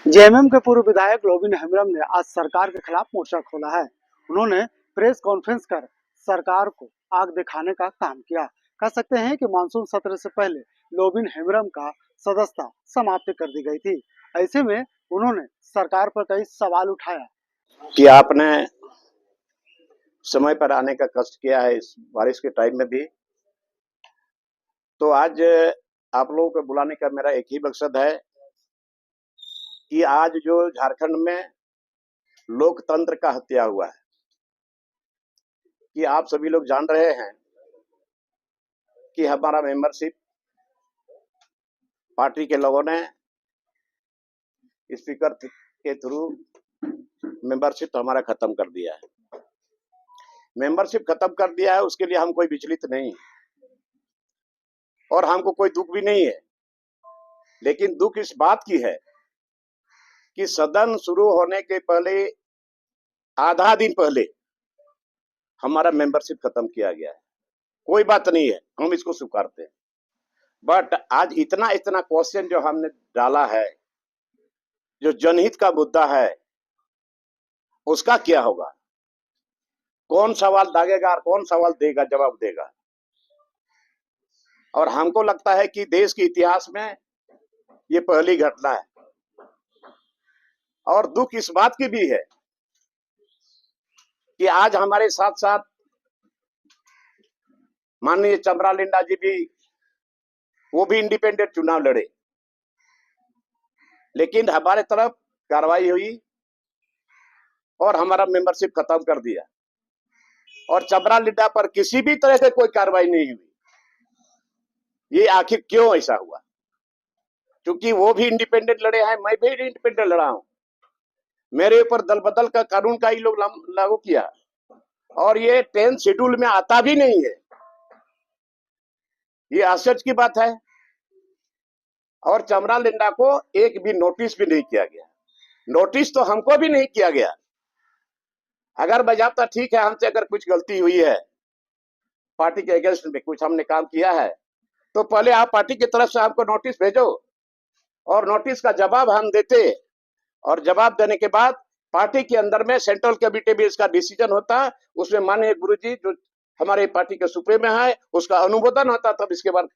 JMM के पूर्व विधायक लोबिन हेम्ब्रम ने आज सरकार के खिलाफ मोर्चा खोला है। उन्होंने प्रेस कॉन्फ्रेंस कर सरकार को आग दिखाने का काम किया। कह सकते हैं कि मानसून सत्र से पहले लोबिन हेम्ब्रम का सदस्यता समाप्त कर दी गई थी। ऐसे में उन्होंने सरकार पर कई सवाल उठाया कि आपने समय पर आने का कष्ट किया है इस बारिश के टाइम में भी। तो आज आप लोगों को बुलाने का मेरा एक ही मकसद है कि आज जो झारखंड में लोकतंत्र का हत्या हुआ है, कि आप सभी लोग जान रहे हैं कि हमारा मेंबरशिप पार्टी के लोगों ने स्पीकर के थ्रू मेंबरशिप तो हमारा खत्म कर दिया है। मेंबरशिप खत्म कर दिया है, उसके लिए हम कोई विचलित नहीं और हमको कोई दुख भी नहीं है। लेकिन दुख इस बात की है कि सदन शुरू होने के पहले आधा दिन पहले हमारा मेंबरशिप खत्म किया गया है। कोई बात नहीं है, हम इसको स्वीकारते हैं। बट आज इतना इतना क्वेश्चन जो हमने डाला है, जो जनहित का मुद्दा है, उसका क्या होगा? कौन सवाल दागेगा और कौन सवाल देगा, जवाब देगा? और हमको लगता है कि देश के इतिहास में ये पहली घटना है। और दुख इस बात की भी है कि आज हमारे साथ साथ माननीय चंद्रा लिंडा जी भी, वो भी इंडिपेंडेंट चुनाव लड़े, लेकिन हमारे तरफ कार्रवाई हुई और हमारा मेंबरशिप खत्म कर दिया। और चंद्रा लिंडा पर किसी भी तरह से कोई कार्रवाई नहीं हुई। ये आखिर क्यों ऐसा हुआ? क्योंकि वो भी इंडिपेंडेंट लड़े हैं, मैं भी इंडिपेंडेंट लड़ा हूं। मेरे ऊपर दल बदल का कानून का ही लोग लागू किया और ये 10 शेड्यूल में आता भी नहीं है। ये आश्चर्य की बात है। और चमरा लिंडा को एक भी नोटिस भी नहीं किया गया। नोटिस तो हमको भी नहीं किया गया। अगर बजाता ठीक है, हमसे अगर कुछ गलती हुई है, पार्टी के अगेंस्ट में कुछ हमने काम किया है, तो पहले आप पार्टी की तरफ से हमको नोटिस भेजो और नोटिस का जवाब हम देते। और जवाब देने के बाद पार्टी के अंदर में सेंट्रल कमेटी भी इसका डिसीजन होता, उसमें माननीय गुरुजी जो हमारे पार्टी के सुप्रीम है, उसका अनुमोदन होता, तब इसके बाद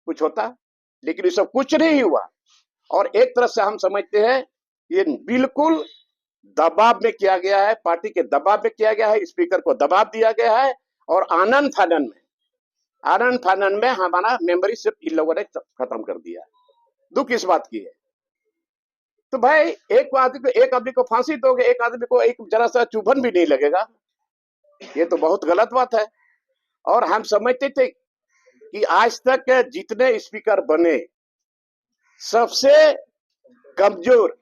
कुछ होता। लेकिन ये सब कुछ नहीं हुआ। और एक तरह से हम समझते हैं ये बिल्कुल दबाव में किया गया है, पार्टी के दबाव में किया गया है, स्पीकर को दबाव दिया गया है और आनंद फानन में हमारा मेंबरशिप इन लोगों ने खत्म कर दिया। दुख इस बात की है। तो भाई एक आदमी को फांसी दोगे, एक आदमी को एक जरा सा चुभन भी नहीं लगेगा, ये तो बहुत गलत बात है। और हम समझते थे कि आज तक जितने स्पीकर बने, सबसे कमजोर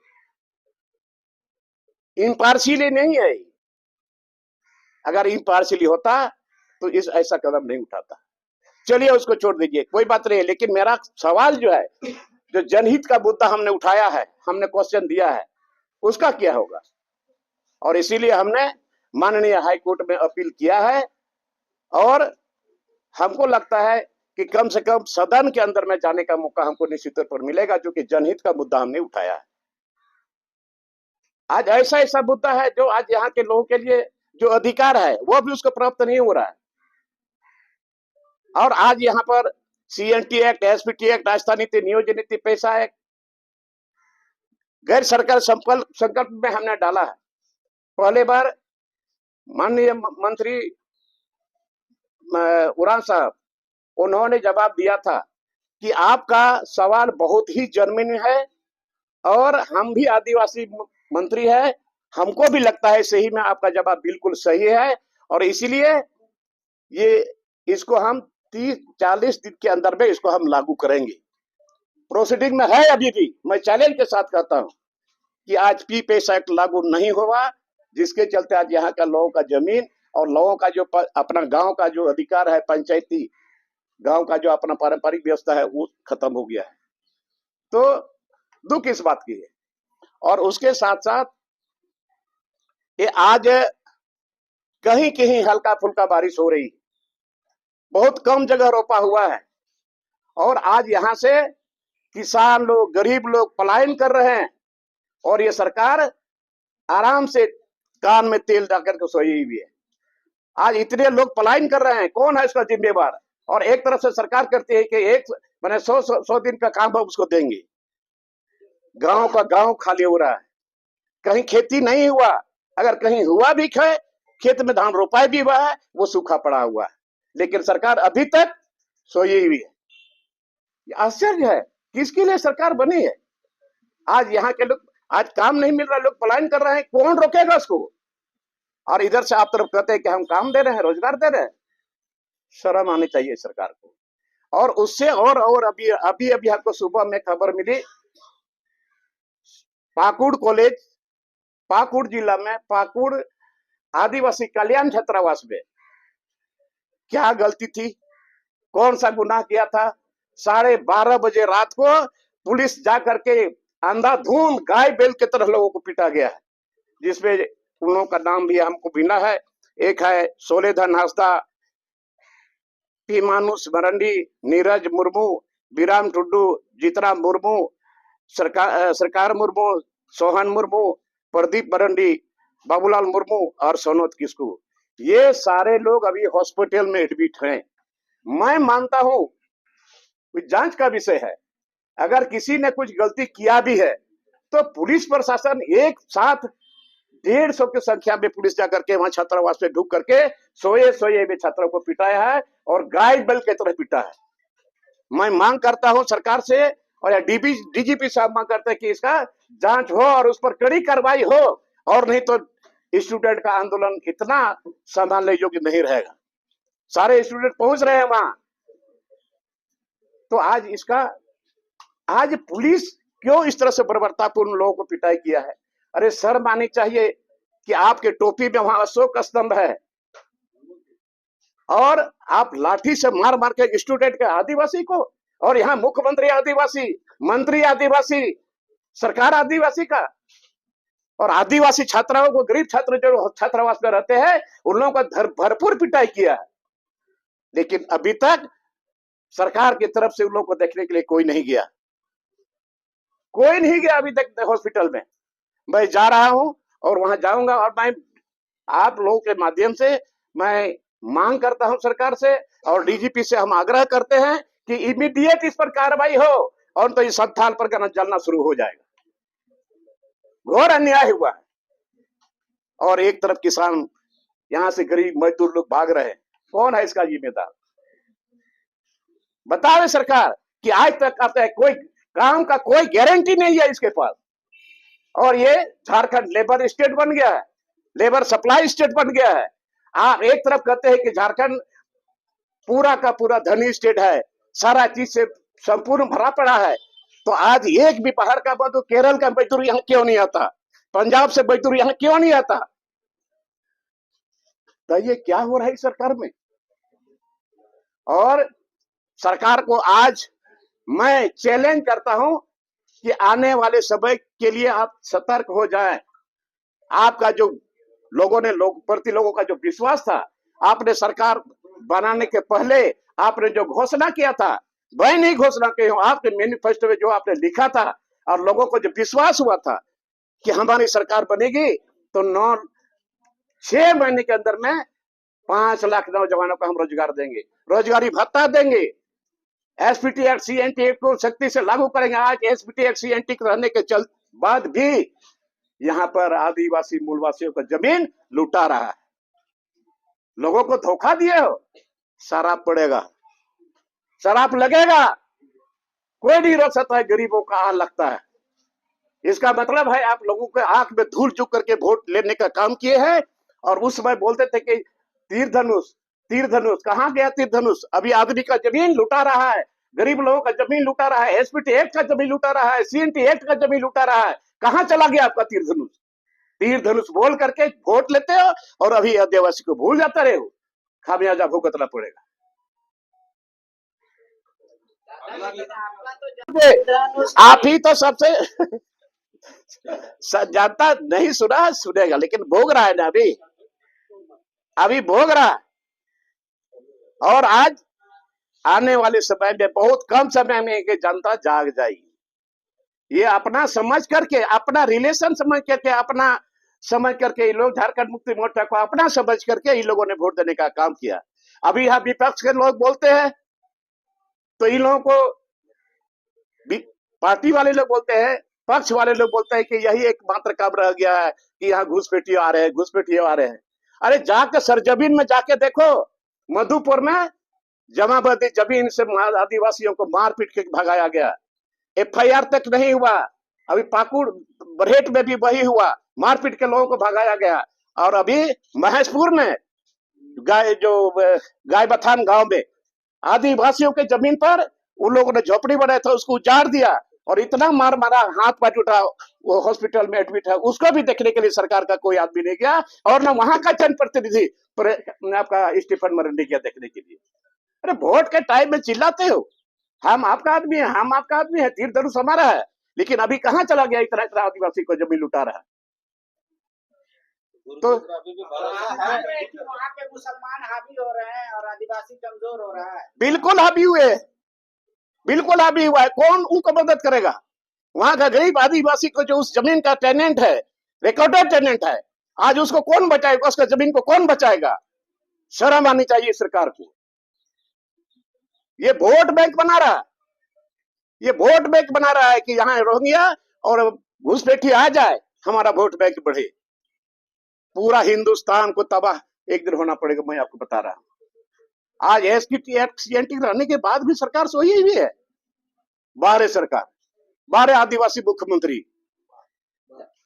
इम्पार्शियली नहीं है। अगर इम्पार्शियली होता तो इस ऐसा कदम नहीं उठाता। चलिए उसको छोड़ दीजिए, कोई बात नहीं है। लेकिन मेरा सवाल जो है, जो जनहित का मुद्दा हमने उठाया है, हमने क्वेश्चन दिया है, उसका क्या होगा? और इसीलिए हमने माननीय हाई कोर्ट में अपील किया है। और हमको लगता है कि कम से कम सदन के अंदर में जाने का मौका हमको निश्चित तौर पर मिलेगा, जो कि जनहित का मुद्दा हमने उठाया है। आज ऐसा ऐसा मुद्दा है जो आज यहाँ के लोगों के लिए जो अधिकार है वो भी उसको प्राप्त नहीं हो रहा है। और आज यहाँ पर सीएनटी एक्ट, एसपीटी एक्ट, आस्था नीति, नियोजन नीति, पैसा एक्ट, गैर सरकार संकल्प में हमने डाला है। पहले बार माननीय मंत्री उड़ान साहब, उन्होंने जवाब दिया था कि आपका सवाल बहुत ही जर्मिन है और हम भी आदिवासी मंत्री है, हमको भी लगता है सही में आपका जवाब बिल्कुल सही है और इसीलिए ये इसको हम 30-40 दिन के अंदर में इसको हम लागू करेंगे। प्रोसीडिंग में है अभी भी। मैं चैलेंज के साथ कहता हूं कि आज पी पैसा एक्ट लागू नहीं हुआ, जिसके चलते आज यहाँ का लोगों का जमीन और लोगों का जो अपना गांव का जो अधिकार है, पंचायती गांव का जो अपना पारंपरिक व्यवस्था है, वो खत्म हो गया है। तो दुख इस बात की है। और उसके साथ साथ ये आज कहीं कहीं हल्का फुल्का बारिश हो रही, बहुत कम जगह रोपा हुआ है और आज यहां से किसान लोग, गरीब लोग पलायन कर रहे हैं। और ये सरकार आराम से कान में तेल डालकर के सोई हुई है। आज इतने लोग पलायन कर रहे हैं, कौन है इसका जिम्मेवार? और एक तरफ से सरकार करती है कि एक मैंने 100 दिन का काम है उसको देंगे। गांव का गांव खाली हो रहा है, कहीं खेती नहीं हुआ, अगर कहीं हुआ भी है, खेत में धान रोपाई भी हुआ है, वो सूखा पड़ा हुआ है, लेकिन सरकार अभी तक सोई हुई है। आश्चर्य है, किसके लिए सरकार बनी है? आज यहाँ के लोग, आज काम नहीं मिल रहा, लोग पलायन कर रहे हैं, कौन रोकेगा उसको? और इधर से आप तरफ कहते हैं कि हम काम दे रहे हैं, रोजगार दे रहे हैं। शर्म आनी चाहिए सरकार को। और उससे और अभी अभी अभी आपको सुबह में खबर मिली, पाकुड़ कॉलेज, पाकुड़ जिला में पाकुड़ आदिवासी कल्याण छात्रावास में क्या गलती थी, कौन सा गुनाह किया था? 12:30 बजे रात को पुलिस जा करके अंधाधुंध गाय बैल की तरह लोगों को पीटा गया है, जिसमें उन लोगों का नाम भी हमको बिना है। एक है सोलेधन हांसदा, पीमानुस मरंडी, नीरज मुर्मू, बिराम टुड्डू, जीतराम मुर्मू, सरकार मुर्मू, सोहन मुर्मू, प्रदीप मरंडी, बाबूलाल मुर्मू और सोनोत किस्कू। ये सारे लोग अभी हॉस्पिटल में एडमिट हैं। मैं मानता हूं जांच का विषय है, अगर किसी ने कुछ गलती किया भी है तो पुलिस प्रशासन एक साथ 150 की संख्या में पुलिस जाकर के वहां छात्रावास में ढूक करके सोए सोए में छात्रों को पिटाया है और गाय बैल की तरह पिटा है। मैं मांग करता हूं सरकार से, और डीजीपी साहब मांग करते हैं कि इसका जांच हो और उस पर कड़ी कार्रवाई हो, और नहीं तो स्टूडेंट का आंदोलन इतना संभालने योग्य नहीं रहेगा। सारे स्टूडेंट पहुंच रहे हैं वहां, तो आज पुलिस क्यों इस तरह से बर्बरतापूर्ण लोगों को पिटाई किया है? अरे शर्म आनी चाहिए कि आपके टोपी में वहां अशोक स्तंभ है और आप लाठी से मार मार के स्टूडेंट के आदिवासी को, और यहाँ मुख्यमंत्री आदिवासी, मंत्री आदिवासी, सरकार आदिवासी का, और आदिवासी छात्राओं को, गरीब छात्र जो छात्रावास में रहते हैं, उन लोगों का भरपूर पिटाई किया है। लेकिन अभी तक सरकार की तरफ से उन लोगों को देखने के लिए कोई नहीं गया, कोई नहीं गया अभी तक हॉस्पिटल में। मैं जा रहा हूं और वहां जाऊंगा, और मैं आप लोगों के माध्यम से मैं मांग करता हूं सरकार से, और डीजीपी से हम आग्रह करते हैं कि इमीडिएट इस पर कार्रवाई हो, और तो इस संस्थान पर जलना शुरू हो जाएगा। घोर अन्याय हुआ है, और एक तरफ किसान, यहां से गरीब मजदूर लोग भाग रहे हैं। कौन है इसका जिम्मेदार? बताओ सरकार कि आज तक आता है, कोई काम का कोई गारंटी नहीं है इसके पास। और ये झारखंड लेबर स्टेट बन गया है, लेबर सप्लाई स्टेट बन गया है। आप एक तरफ कहते हैं कि झारखंड पूरा का पूरा धनी स्टेट है, सारा चीज से संपूर्ण भरा पड़ा है, तो आज एक भी बाहर का मजदूर, केरल का मजदूर यहाँ क्यों नहीं आता? पंजाब से मजदूर यहाँ क्यों नहीं आता? तो ये क्या हो रहा है सरकार में? और सरकार को आज मैं चैलेंज करता हूं कि आने वाले समय के लिए आप सतर्क हो जाएं। आपका जो लोगों का जो विश्वास था, आपने सरकार बनाने के पहले आपने जो घोषणा किया था, वही नहीं घोषणा की हो। आपके मैनिफेस्टो में जो आपने लिखा था, और लोगों को जो विश्वास हुआ था कि हमारी सरकार बनेगी तो 6 महीने के अंदर में 5 लाख नौजवानों को हम रोजगार देंगे, रोजगारी भत्ता देंगे, एसपीटी एक्ट सीएनटी एक्ट को सख्ती से लागू करेंगे। आज एसपीटी एक्ट सीएनटी रहने के बाद भी यहाँ पर आदिवासी मूलवासियों का जमीन लूटा रहा है। लोगों को धोखा दिए हो, शराब पड़ेगा, शराब लगेगा, कोई नहीं रोक सकता है। गरीबों का आह लगता है। इसका मतलब है आप लोगों के आंख में धूल चुक करके वोट लेने का काम किए हैं। और उस समय बोलते थे कि तीर धनुष, तीर धनुष, कहां गया तीर धनुष? अभी आदमी का जमीन लुटा रहा है, गरीब लोगों का जमीन लुटा रहा है, एसपीटी एक्ट का जमीन लुटा रहा है, सीएनटी एक्ट का जमीन लुटा रहा है। कहां चला गया आपका तीर धनुष? तीर धनुष बोल करके वोट लेते हो और अभी आदिवासी को भूल जाता रहे हो। खामियाजा भुगतना पड़ेगा। आप ही तो सबसे जानता नहीं, सुना सुनेगा, लेकिन भोग रहा है ना, अभी भोग रहा है। और आज आने वाले समय में, बहुत कम समय में, जनता जाग जाएगी। ये अपना समझ करके, अपना रिलेशन समझ करके, अपना समझ करके ये लोग झारखंड मुक्ति मोर्चा को अपना समझ करके इन लोगों ने वोट देने का काम किया। अभी यहाँ विपक्ष के लोग बोलते हैं तो इन लोगों को पार्टी वाले लोग बोलते हैं, पक्ष वाले लोग बोलते हैं कि यही एकमात्र काम रह गया है कि यहाँ घुसपैठियों आ रहे हैं, घुसपैठियों आ रहे हैं। अरे जाके सरजमीन में जाके देखो, मधुपुर में जमाबंदी जमीन से आदिवासियों को मार पीट के भगाया गया, एफआईआर तक नहीं हुआ। अभी पाकुड़ बरहेट में भी वही हुआ, मारपीट के लोगों को भगाया गया। और अभी महेशपुर में गाय बथान गांव में आदिवासियों के जमीन पर उन लोगों ने झोपड़ी बनाया था, उसको उजाड़ दिया और इतना मार मारा, हाथ पांव टूटा, वो हॉस्पिटल में एडमिट है, उसको भी देखने के लिए सरकार का कोई आदमी नहीं गया। और ना वहां का जनप्रतिनिधि आपका स्टीफन मरंडी गया देखने के लिए। अरे वोट के टाइम में चिल्लाते हो, हम आपका आदमी है, हम आपका आदमी है, तीर धनुष हमारा है, लेकिन अभी कहाँ चला गया इतना इतना आदिवासी को जमीन लुटा रहा है। तो वहाँ पे मुसलमान हावी हो रहे हैं और आदिवासी कमजोर हो रहा है। बिल्कुल हावी हुए, बिल्कुल हावी हुआ है। कौन उनको मदद करेगा? वहां का गरीब आदिवासी को जो उस जमीन का टेनेंट है, रिकॉर्डेड टेनेंट है, आज उसको कौन बचाएगा? उसका जमीन को कौन बचाएगा? शर्म आनी चाहिए सरकार को। ये वोट बैंक बना रहा है, ये वोट बैंक बना रहा है कि यहाँ रोहिंग्या और घुसपैठी आ जाए, हमारा वोट बैंक बढ़े। पूरा हिंदुस्तान को तबाह एक दिन होना पड़ेगा, मैं आपको बता रहा हूं। आज एसटी रहने के बाद भी सरकार सोई हुई है। 12 सरकार, 12 आदिवासी मुख्यमंत्री।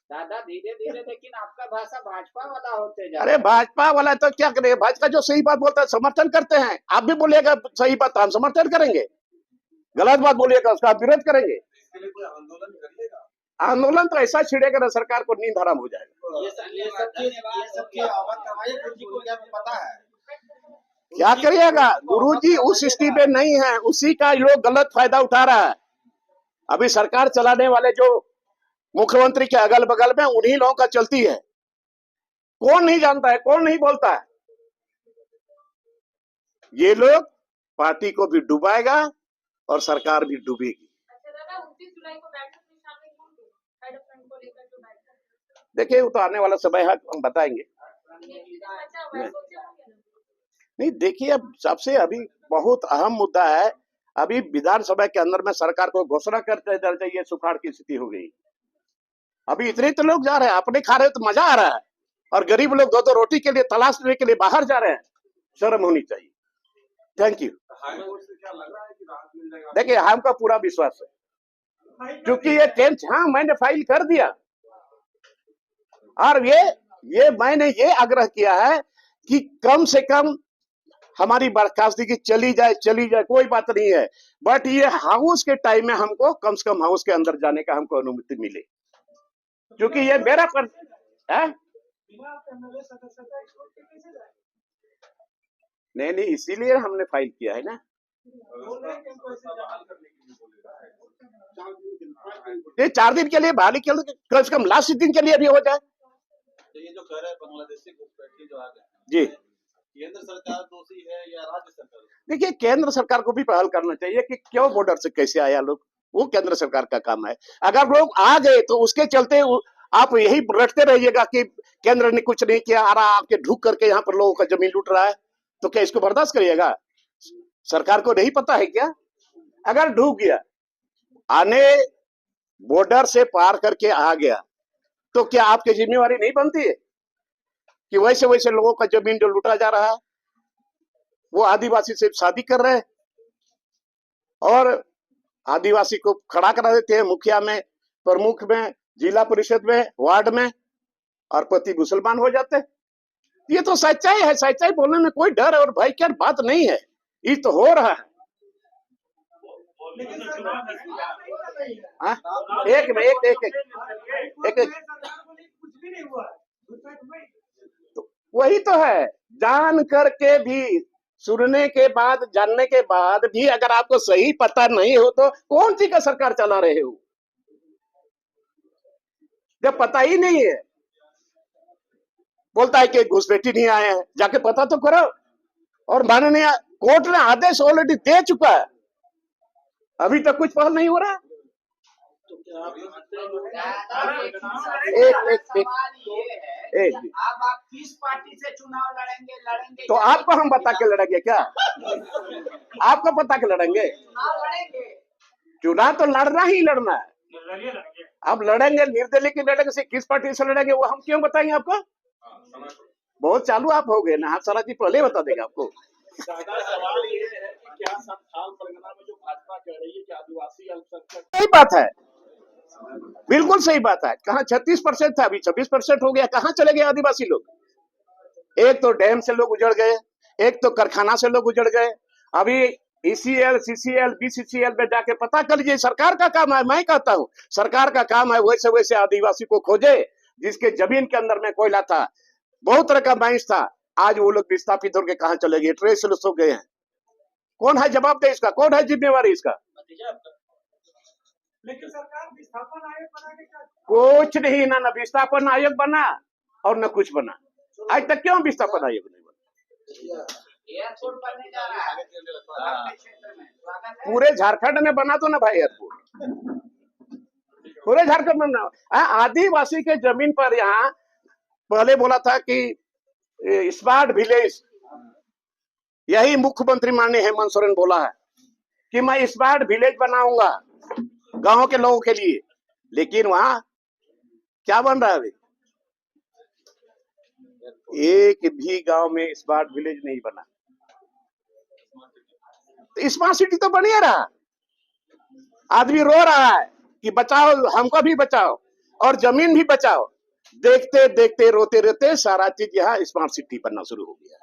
दादा धीरे धीरे लेकिन आपका भाषा भाजपा वाला होते जा रहा है। अरे भाजपा वाला तो क्या करेगा? भाजपा जो सही बात बोलता है समर्थन करते हैं। आप भी बोलिएगा सही बात, हम समर्थन करेंगे। गलत बात बोलिएगा उसका विरोध करेंगे। आंदोलन तो ऐसा छिड़ेगा ना, सरकार को नींद हराम हो जाएगा। ये सब चीज अवगत करवाइए, गुरुजी को क्या पता है? क्या करिएगा? गुरुजी उस स्थिति में नहीं है, उसी का लोग गलत फायदा उठा रहा है। अभी सरकार चलाने वाले जो मुख्यमंत्री के अगल बगल में उन्हीं लोगों का चलती है। कौन नहीं जानता है, कौन नहीं बोलता है? ये लोग पार्टी को भी डुबाएगा और सरकार भी डूबेगी। देखिए वो तो आने वाला समय है, हम बताएंगे। नहीं देखिए, अब सबसे अभी बहुत अहम मुद्दा है, अभी विधानसभा के अंदर में सरकार को घोषणा करते चाहिए सुखाड़ की स्थिति हो गई। अभी इतने तो लोग जा रहे हैं, अपने खा रहे तो मजा आ रहा है, और गरीब लोग दो रोटी के लिए तलाशने के लिए बाहर जा रहे हैं। शर्म होनी चाहिए। Thank you. देखिए हमका पूरा विश्वास है, क्योंकि ये टेंथ, हाँ मैंने फाइल कर दिया, और ये मैंने ये आग्रह किया है कि कम से कम हमारी बर्खास्तगी चली जाए कोई बात नहीं है, बट ये हाउस के टाइम में हमको कम से कम हाउस के अंदर जाने का हमको अनुमति मिले, क्योंकि ये मेरा पर है। नहीं, इसीलिए हमने फाइल किया है ना। ये 4 दिन के लिए बहाली कम से कम लास्ट दिन के लिए भी हो जाए। तो ये जो कह रहे हैं बांग्लादेशी घुसपैठी जो आ गए जी, केंद्र सरकार दोषी है या राज्य सरकार? देखिए केंद्र सरकार को भी पहल करना चाहिए कि क्यों बॉर्डर से कैसे आया लोग, वो केंद्र सरकार का काम है। अगर लोग आ गए तो उसके चलते आप यही रटते रहिएगा कि केंद्र ने कुछ नहीं किया, आ रहा आपके ढूक करके यहाँ पर लोगों का जमीन लूट रहा है, तो क्या इसको बर्दाश्त करिएगा? सरकार को नहीं पता है क्या? अगर ढूक गया, आने बॉर्डर से पार करके आ गया, तो क्या आपकी जिम्मेवारी नहीं बनती है कि वैसे वैसे लोगों का जमीन जो लूटा जा रहा है, वो आदिवासी से शादी कर रहे हैं और आदिवासी को खड़ा करा देते हैं मुखिया में, प्रमुख में, जिला परिषद में, वार्ड में, और पति मुसलमान हो जाते हैं। ये तो सच्चाई है, सच्चाई बोलने में कोई डर और भय की बात नहीं है, ये तो हो रहा है। एक तो वही तो है, जान करके भी, सुनने के बाद, जानने के बाद भी अगर आपको सही पता नहीं हो तो कौन सी का सरकार चला रहे हो? जब पता ही नहीं है, बोलता है कि घुसपैठी नहीं आए हैं, जाके पता तो करो। और माननीय कोर्ट ने आदेश ऑलरेडी दे चुका है, अभी तक कुछ पहल नहीं हो रहा। सवाल ये है कि अब आप किस पार्टी से चुनाव लड़ेंगे तो आपको हम बता के लड़ेंगे क्या? आपको बता के लड़ेंगे? चुनाव लड़ेंगे। चुनाव तो लड़ना ही लड़ना है। अब लड़ेंगे निर्दलीय की लड़ेंगे से किस पार्टी से लड़ेंगे वो हम क्यों बताएंगे आपको? बहुत चालू आप हो गए ना, हाँ सारा जी पहले बता देगा आपको। सवाल ये है कि क्या संथाल परगना में जो भाजपा कह रही है कि आदिवासी अल्पसंख्यक, सही बात है, बिल्कुल सही बात है। कहाँ 36% था, अभी 26% हो गया। कहाँ चले गए आदिवासी लोग? एक तो डैम से लोग उजड़ गए, एक तो कारखाना से लोग उजड़ गए। अभी ECL, CCL, BCCL में जाके पता कर लीजिए। सरकार का काम है, मैं कहता हूँ सरकार का काम है वैसे वैसे आदिवासी को खोजे जिसके जमीन के अंदर में कोयला था, बहुत तरह का माइंस था। आज वो लोग विस्थापित होकर कहाँ चले गए, ट्रेसलेस हो गए हैं। कौन है जवाब दे इसका? कौन है जिम्मेवारी इसका? लेकिन सरकार विस्थापन आयोग बनाने का कुछ नहीं, ना विस्थापन आयोग बना और न कुछ बना। आज तक क्यों विस्थापन आयोग नहीं बना? एयरपोर्ट बनने जा रहा है अपने क्षेत्र में, स्वागत है। पूरे झारखंड में बना दो ना भाई एयरपोर्ट, पूरे झारखंड में बना। आदिवासी के जमीन पर यहाँ पहले बोला था कि स्मार्ट विलेज, यही मुख्यमंत्री माननीय हेमंत सोरेन बोला है कि मैं स्मार्ट विलेज बनाऊंगा गांव के लोगों के लिए। लेकिन वहां क्या बन रहा है? अभी एक भी गांव में स्मार्ट विलेज नहीं बना। स्मार्ट सिटी तो बनिए रहा, आदमी रो रहा है कि बचाओ, हमको भी बचाओ और जमीन भी बचाओ। देखते देखते रोते रोते सारा चीज यहाँ स्मार्ट सिटी बनना शुरू हो गया।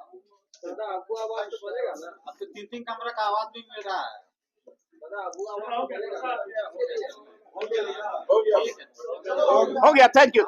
दादा आपको आवाज तो बनेगा ना, अब तो 3-3 कमरा का आवाज भी मिल रहा है। दादा आपको आवाज बनेगा। हो गया, थैंक यू।